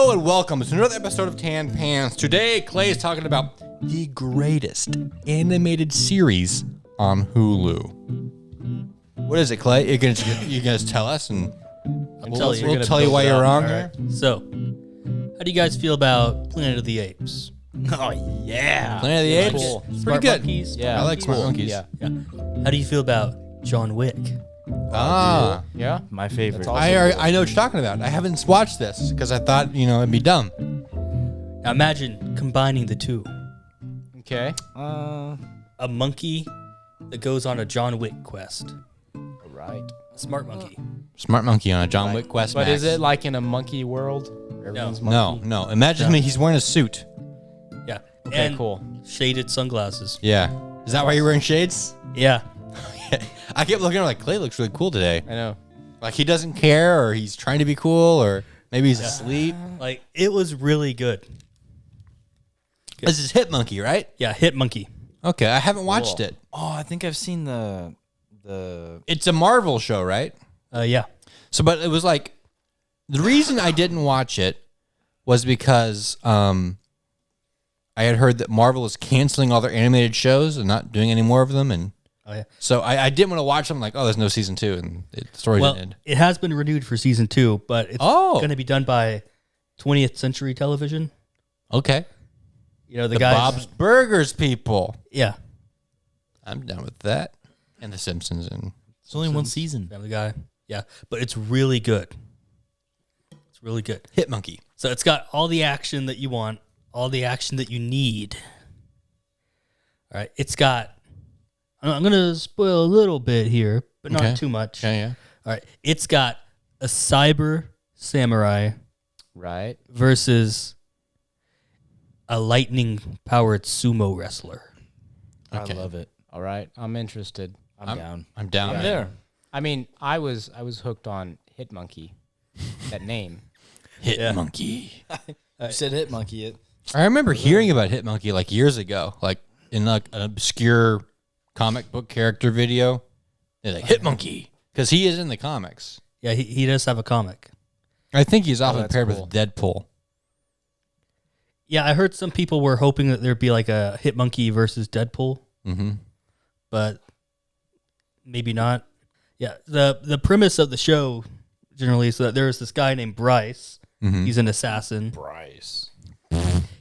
Hello and welcome to another episode of Tan Pants. Today, Clay is talking about the greatest animated series on Hulu. What is it, Clay? You're gonna tell us, and we'll tell you why you're wrong here. So, how do you guys feel about Planet of the Apes? Oh yeah, Planet of the Apes, cool. pretty Smart good. Monkeys? Yeah, I like Smart Monkeys. Yeah, Yeah. How do you feel about John Wick? yeah, my favorite. I know what you're talking about. I haven't watched this because I thought it'd be dumb. Now imagine combining the two. Okay. A monkey that goes on a John Wick quest. Right. A smart monkey. Smart monkey on a John Wick quest. But Max. is it like in a monkey world? Everyone's monkey? No. Imagine he's wearing a suit. Yeah. Okay, and cool. shaded sunglasses. Yeah. Is that why you're wearing shades? Yeah. I kept looking at him like, Clay looks really cool today. I know. Like he doesn't care, or he's trying to be cool, or maybe he's asleep. Like, it was really good. This is Hit Monkey, right? Yeah, Hit Monkey. Okay, I haven't watched it. Oh, I think I've seen the. It's a Marvel show, right? Yeah. So, but it was like, the reason I didn't watch it was because I had heard that Marvel is canceling all their animated shows and not doing any more of them, and Oh, yeah. so I didn't want to watch them. Like, oh, there's no season 2, and the story Well, didn't end. it has been renewed for season 2, but it's going to be done by 20th Century Television. Okay, You know, the the guys. Bob's Burgers people. Yeah. I'm down with that, and The Simpsons, and It's only one season. Family Guy. Yeah. But it's really good. It's really good. Hit Monkey. So it's got all the action that you want, all the action that you need. All right. It's got, I'm going to spoil a little bit here, but Okay. not too much. Yeah. All right. It's got a cyber samurai Right. versus a lightning powered sumo wrestler. Okay. I love it. All right. I'm interested. I'm down. I'm down. Yeah. There. I mean, I was hooked on Hit Monkey. That name. Hit Yeah. Monkey. You said Hit Monkey. I remember hearing about Hit Monkey like years ago, like in like an obscure comic book character video. They're like Hit Monkey because he is in the comics. Yeah. He does have a comic. I think he's often that's paired cool. with Deadpool. Yeah. I heard some people were hoping that there'd be like a Hit Monkey versus Deadpool. Mm-hmm. But maybe not. Yeah, the premise of the show generally is that there's this guy named Bryce. Mm-hmm. He's an assassin. Bryce.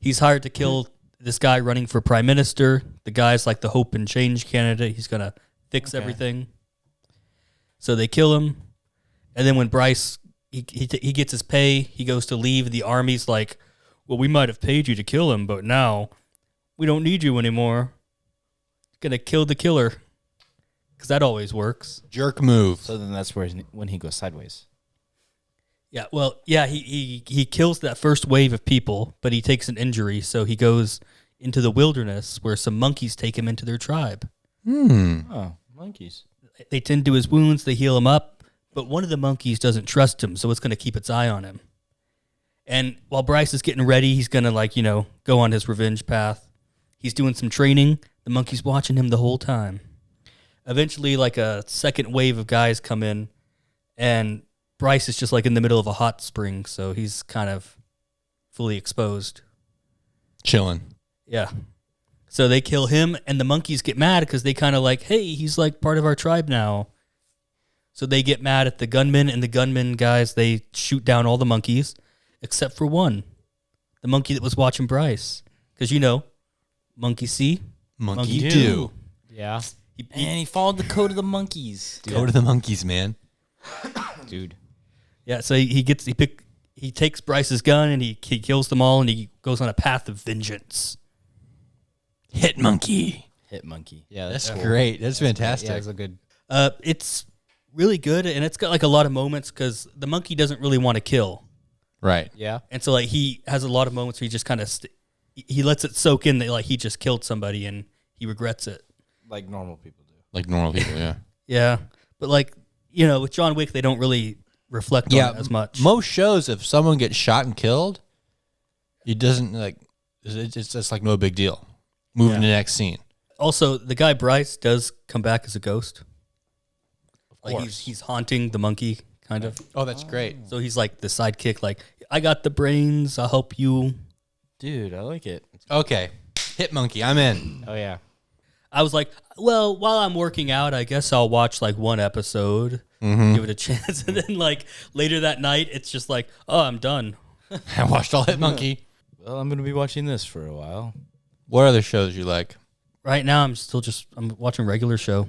He's hired to kill this guy running for prime minister. The guy's like the hope and change candidate. He's gonna fix everything. So they kill him, and then when Bryce he gets his pay, he goes to leave. The army's like, "Well, we might have paid you to kill him, but now we don't need you anymore. Gonna kill the killer." Because that always works. Jerk move. So then that's when he goes sideways. Yeah, well, yeah, he kills that first wave of people, but he takes an injury, so he goes into the wilderness where some monkeys take him into their tribe. Oh, monkeys. They tend to his wounds, they heal him up, but one of the monkeys doesn't trust him, so it's going to keep its eye on him. And while Bryce is getting ready, he's going to, go on his revenge path. He's doing some training. The monkey's watching him the whole time. Eventually, like a second wave of guys come in, and Bryce is just like in the middle of a hot spring, so he's kind of fully exposed. Chilling. Yeah. So they kill him, and the monkeys get mad because they kind of like, hey, he's like part of our tribe now. So they get mad at the gunmen, and the gunmen guys, they shoot down all the monkeys, except for one, the monkey that was watching Bryce. Because, monkey see, Monkey do. Yeah. And he followed the code of the monkeys. Go to the monkeys, man. Dude. Yeah, so he takes Bryce's gun, and he kills them all, and he goes on a path of vengeance. Hit Monkey. Hit Monkey. Yeah, That's great. That's fantastic. Yeah, it's a good. It's really good, and it's got like a lot of moments because the monkey doesn't really want to kill. Right. Yeah. And so like he has a lot of moments where he just kind of he lets it soak in that like he just killed somebody and he regrets it. Like normal people do. Like normal people, yeah. Yeah, but like with John Wick, they don't really reflect on it as much. Most shows, if someone gets shot and killed, it doesn't like. It's just like no big deal. Moving to the next scene. Also, the guy Bryce does come back as a ghost. Of course. Like he's haunting the monkey, kind of. Oh, that's great. So he's like the sidekick. Like I got the brains. I'll help you. Dude, I like it. Okay. Hit Monkey, I'm in. Oh yeah. I was like, well, while I'm working out, I guess I'll watch like one episode, give it a chance. And then like later that night, it's just like, oh, I'm done. I watched all Hit Monkey. Well, I'm going to be watching this for a while. What other shows you like? Right now, I'm watching regular show.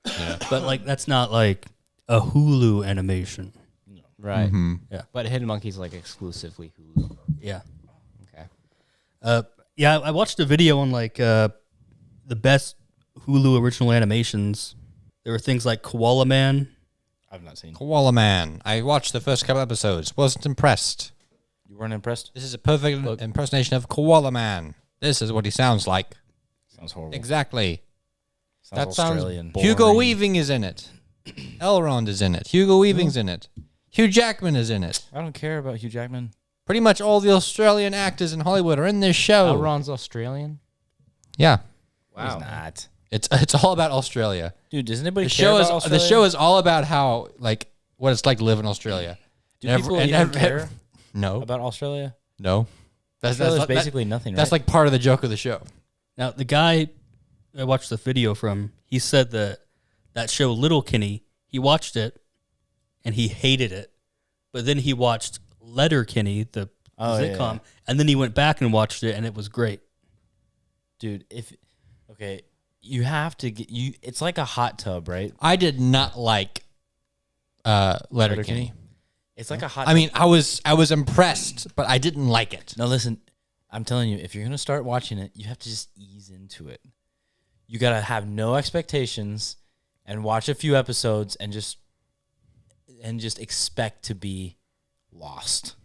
Yeah. But like, that's not like a Hulu animation. Right. Yeah. But Hidden Monkey's like exclusively Hulu. Yeah. Okay. Yeah, I watched a video on like the best Hulu original animations. There were things like Koala Man. I've not seen. Koala Man. I watched the first couple episodes. Wasn't impressed. You weren't impressed? This is a perfect impersonation of Koala Man. This is what he sounds like. Sounds horrible. Exactly. Sounds That sounds Australian. Hugo Weaving is in it. Elrond is in it. Hugo Weaving's in it. Hugh Jackman is in it. I don't care about Hugh Jackman. Pretty much all the Australian actors in Hollywood are in this show. Elrond's Australian. Yeah. Wow. He's not. It's all about Australia. Dude, does anybody The care show about is Australia? the show is all about how like what it's like to live in Australia. Do people even care No. about Australia? No. Australia's basically nothing, right? That's like part of the joke of the show. Now, the guy I watched the video from, he said that show Little Kenny, he watched it and he hated it. But then he watched Letterkenny, the sitcom, and then he went back and watched it and it was great. Dude, you have to get it's like a hot tub, right? I did not like Letterkenny. It's like a hot I mean, I was impressed, but I didn't like it. No, listen, I'm telling you, if you're going to start watching it, you have to just ease into it. You got to have no expectations and watch a few episodes and just expect to be lost.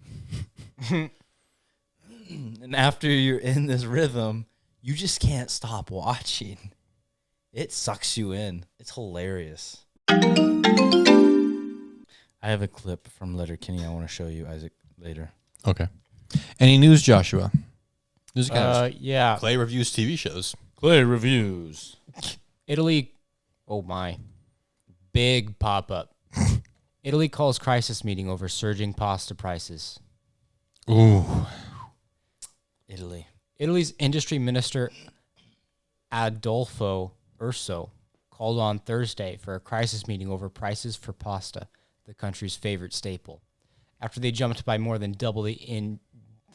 And after you're in this rhythm, you just can't stop watching. It sucks you in. It's hilarious. I have a clip from Letterkenny I want to show you, Isaac, later. Okay. Any news, Joshua? News Yeah. Clay reviews TV shows. Clay reviews. Italy. Oh my. Big pop up. Italy calls crisis meeting over surging pasta prices. Ooh. Italy. Italy's industry minister Adolfo Urso called on Thursday for a crisis meeting over prices for pasta, the country's favorite staple, after they jumped by more than double the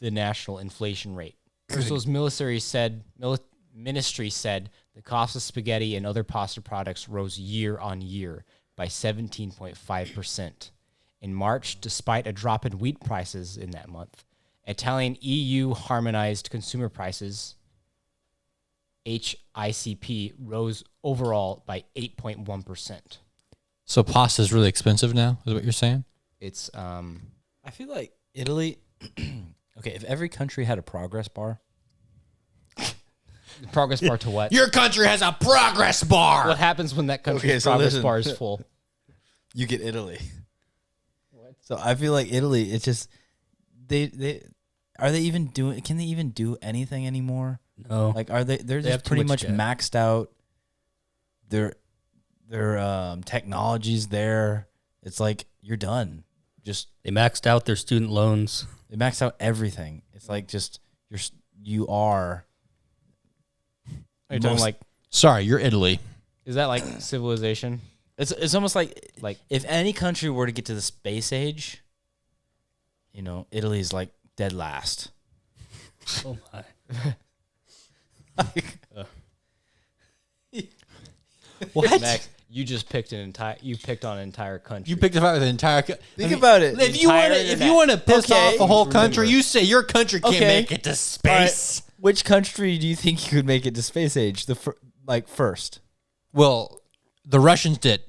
national inflation rate. Urso's ministry said the cost of spaghetti and other pasta products rose year on year by 17.5%. In March, despite a drop in wheat prices in that month, Italian EU harmonized consumer prices, HICP, rose overall by 8.1%. So pasta's really expensive now, is what you're saying? It's I feel like Italy. Okay, if every country had a progress bar. progress bar to what? Your country has a progress bar. What happens when that country's progress bar is full? You get Italy. What? So I feel like Italy, it's just they are they even doing? Can they even do anything anymore? No. Like, are they? They're They just have too pretty much much debt. maxed out. Their technology's there. It's like you're done. Just They maxed out their student loans. they maxed out everything. It's like just you are. Are you talking like, Sorry, you're Italy. is that like civilization? It's almost like Like, if any country were to get to the space age, Italy's like dead last. Oh my. What? Max, you just picked you picked on an entire country. You picked a fight with an entire. Think about it. If you want to piss Okay. off a whole country, you say your country can't Okay. make it to space. Which country do you think you could make it to space age? First. Well, the Russians did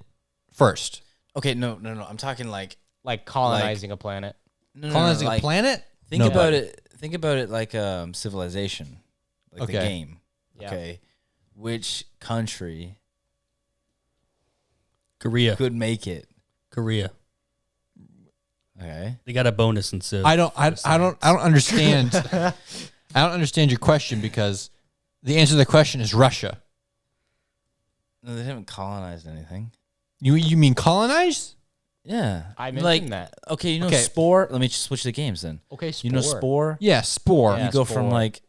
first. Okay, no. I'm talking like colonizing a planet. Colonizing a planet. Think No. about it. Think about it like civilization, like the Okay. game. Yeah. Okay, which country Korea. could make it? Korea. Okay, They got a bonus in Civ. I don't understand. I don't understand your question because the answer to the question is Russia. no, they haven't colonized anything. You mean colonized? Yeah. I mentioned that. Okay, you know Okay. Spore? Let me just switch the games then. Okay, Spore. You know Spore? Yeah, spore. Yeah. You go Spore. from like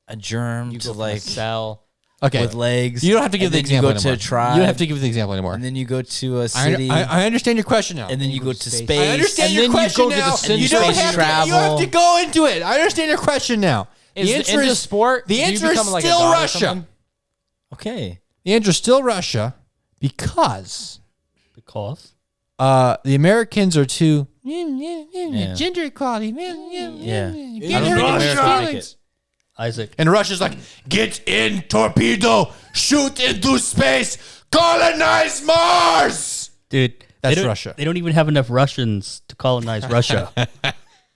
a germ You to go from a like cell. Okay. with legs. You don't have to give and the then example You go anymore. to a tribe. You don't have to give the example anymore. And then you go to a I, city. I understand your question now. and then you go to space. space. I understand and your then you question go to the now. center You don't space have travel. to. You have to go into it. I understand your question now. Is the answer is sport? The Do you answer is become like a still god or Russia. something? Okay. The answer is still Russia because Because the Americans are too Yeah. gender equality, man. Yeah. Get I don't her think own America would make feelings. it. Isaac, And Russia's like, get in, torpedo, shoot into space, colonize Mars. dude, That's they don't- Russia. They don't even have enough Russians to colonize Russia.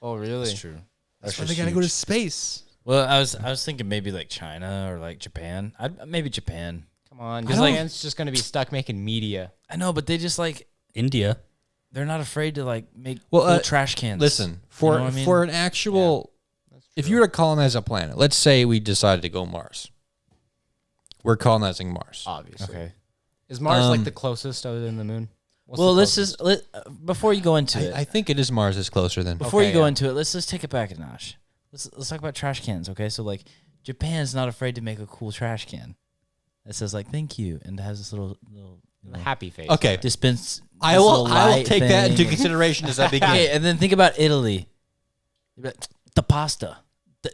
Oh, really? That's true. That's why they gotta go to space. Well, I was thinking maybe like China or like Japan. Maybe Japan. Come on, Because, like- Japan's just gonna be stuck making media. I know, but they just like India. they're not afraid to like make Well, cool trash cans. Listen, for You know what I mean? for an actual, if you were to colonize a planet, let's say we decided to go Mars. We're colonizing Mars. Obviously. Okay. Is Mars like the closest other than the moon? What's Well, the let's closest? just before you go into it. I think it is Mars is closer than. Before Okay, you go yeah. into it, let's take it back a notch. Let's talk about trash cans, okay? So like Japan's not afraid to make a cool trash can that says like thank you and it has this little happy face. Okay, dispense. I this will. little I will light take that thing. into consideration as I begin. Okay, and then think about Italy. The pasta.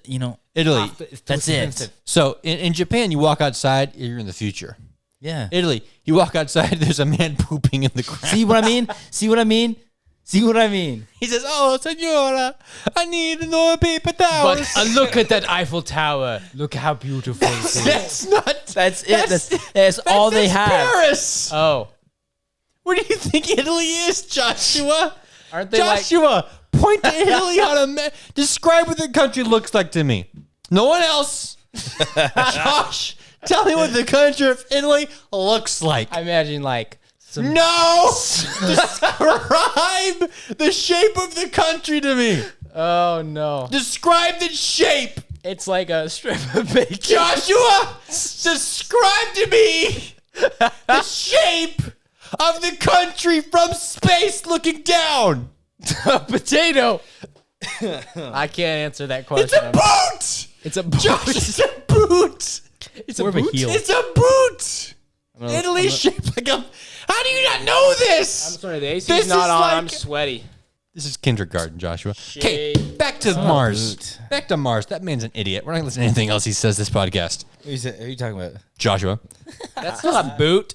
You know, Italy. that's it. So in Japan, you walk outside, you're in the future. Yeah. Italy, you walk outside, there's a man pooping in the ground. See what I mean? See what I mean? See what I mean? He says, "Oh, senora, I need no paper towels." But look at that Eiffel Tower. Look how beautiful it is. That's not. That's it. That's all they have. Paris. Oh, Where do you think Italy is, Joshua? aren't they like? Joshua, point to Italy on a map. Describe what the country looks like to me. No one else. Josh, tell me what the country of Italy looks like. I imagine like some. No! Describe the shape of the country to me. Oh no! Describe the shape. It's like a strip of bacon. Joshua, describe to me the shape of the country from space looking down. A potato. I can't answer that question. It's a boot. It's a boot. Josh, it's a boot. It's More a of a boot. heel. It's a boot. Italy's shaped like a. How do you not know I'm this? sorry, the AC's This not is on. like- I'm sweaty. This is kindergarten, Joshua. Okay, Shade. back to Mars. boot. Back to Mars. That man's an idiot. We're not gonna listen to anything else he says this podcast. Who are you talking about? Joshua. That's not a boot.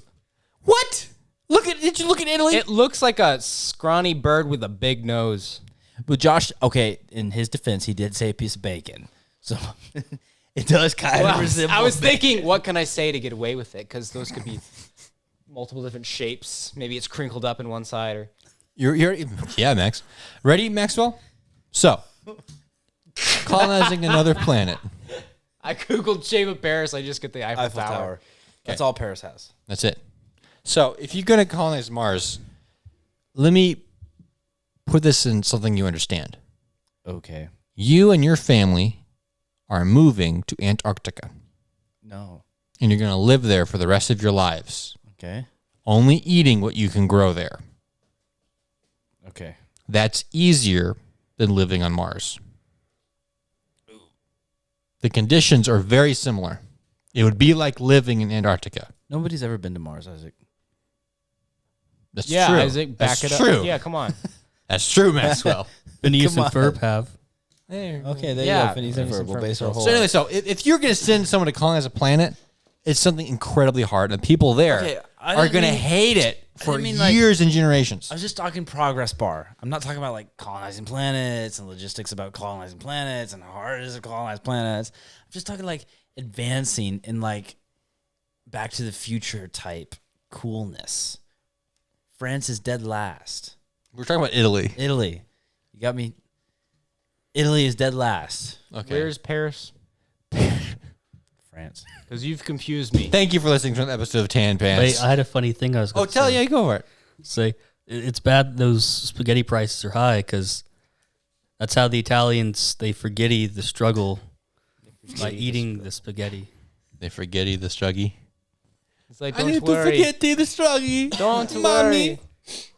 What? Look at. Did you look at Italy? It looks like a scrawny bird with a big nose. But Josh, okay, in his defense, he did say a piece of bacon. So it does kind of resemble. I was thinking, what can I say to get away with it? Because those could be multiple different shapes. Maybe it's crinkled up in one side, or You're yeah, Max. Ready, Maxwell? So, colonizing another planet. I googled shape of Paris. I just get the Eiffel, Tower. That's all Paris has. That's it. So, if you're gonna colonize Mars, let me put this in something you understand. Okay. You and your family are moving to Antarctica, No. and you're gonna live there for the rest of your lives, Okay. only eating what you can grow there. Okay. That's easier than living on Mars. The conditions are very similar. It would be like living in Antarctica. Nobody's ever been to Mars, Isaac. That's Yeah, true. Isaac, back That's it up. true. Yeah, come on. That's true, Maxwell. Phineas Come and Ferb have. Okay, there Yeah, you go. Phineas and Phineas Ferb. and We'll Ferb base our is whole. So anyway, if you're going to send someone to colonize a planet, it's something incredibly hard, and people there Okay, I are didn't going to mean- hate it for didn't mean, like- years and generations. I was just talking progress bar. I'm not talking about like colonizing planets and logistics about colonizing planets and how hard it is to colonize planets. I'm just talking like advancing in like Back to the Future type coolness. France is dead last. We're talking about Italy. Italy. You got me. Italy is dead last. Okay. Where's Paris? France. Because you've confused me. Thank you for listening to an episode of Tan Pants. Wait, I had a funny thing I was going to say. Yeah, go for it. Say it's bad those spaghetti prices are high because that's how the Italians they forgetty the struggle by eating the spaghetti. They forgetty the struggy. It's like, I don't need worry. to forget the struggy. Don't Mommy. worry.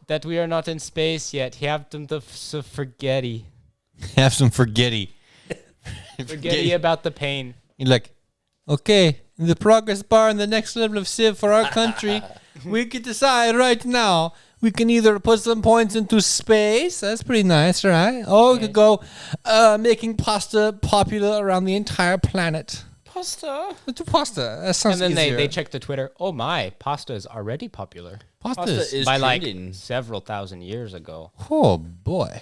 that we are not in space yet. Have them the forgetty. Have some forgetty. Forgetty about the pain. You're like, okay, the progress bar and the next level of civ for our country, we can decide right now. We can either put some points into space. That's pretty nice, right? Or we could go making pasta popular around the entire planet. Pasta. Pasta. That sounds And then easier. they check the Twitter. Oh my, pasta is already popular. Pasta is By trending. like several thousand years ago. Oh, boy.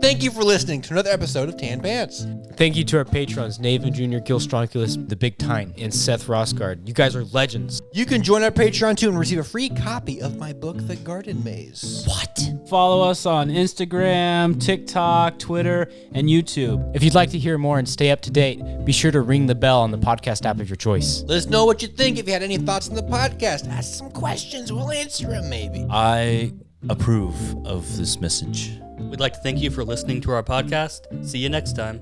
Thank you for listening to another episode of Tan Pants. Thank you to our patrons, navanjr, gilstronkulous, the Bigtine, and Seth Rosgaard. You guys are legends. You can join our Patreon too and receive a free copy of my book, The Garden Maze. What? Follow us on Instagram, TikTok, Twitter, and YouTube. If you'd like to hear more and stay up to date, be sure to ring the bell on the podcast app of your choice. Let us know what you think. If you had any thoughts on the podcast, ask some questions. We'll answer them maybe. I approve of this message. We'd like to thank you for listening to our podcast. See you next time.